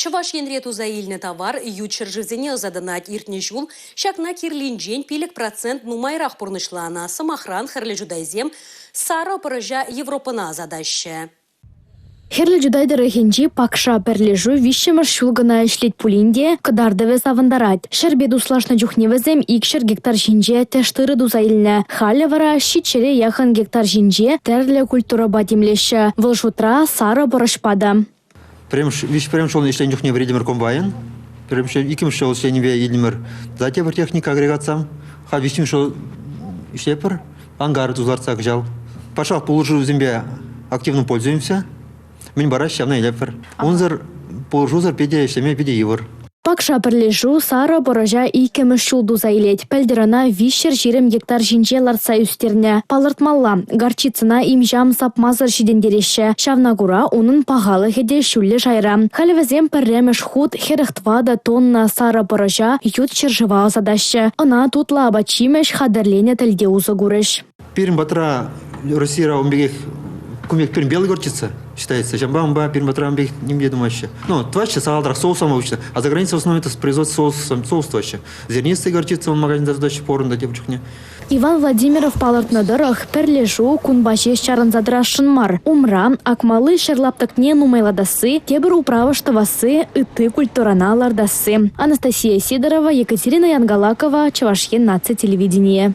Чуваш енрету заильный товар ючер живзене заданать иртне жул, шакна кирлинджень пилек процент нумайрах пурнышлана, самохран харле жудайзем, сара поража Европана задаща. Херлі жудайдары хенчи пакша перлежу вишемаш шулгана ишлет пулинде кадардыве савандарать. Шербеду слашна жухневезем икшер гектар жинже тештыры дузайльне. Халя вара щичере яхан гектар жинже терле культура батимлеще. Вылшутра сара борашпада. Прям шел ишлен жухне вредимер комбайн. Прям иким шел шеневе едимер. Затем техника агрегатсам. Хабистим шел ишлепер. Ангар тузларцак жал. Пошел положу земле активно пользуемся. Мен бараш шамна илепер. Онзар положузар педе шеме педе ивор. Пакша перлежу сара поража икемеш шулду заилет. Пельдерана вишер жирем гектар жинже ларса үстерне. Палыртмалла. Гарчицына имжам сапмазыр шидендереше. Шавнагура унын пағалы хеде шулле жайра. Халевезем перремеш худ херехтвада тонна сара поража ют чержыва задаще. Она тутла абачимеш хадерлене тельде узагурыш. Пирм батра Россия умбегех кумек пирм белый горчица. Считается, жамбамба, пирматрамбек, не мне думаю вообще. Ну, тваще саладрах соусом обычно, а за границей в основном это производство соус тваще. Зернистая горчица, он магазин задачи порн до девчухне. Иван Владимиров палыртнадырых перлежу кунбаше шарынзадрашынмар. Умра, акмалы шерлаптыкне нумайладасы, тебір управы штавасы, ыты культураналардасы. Анастасия Сидорова, Екатерина Янгалакова, Чувашье нация телевидение.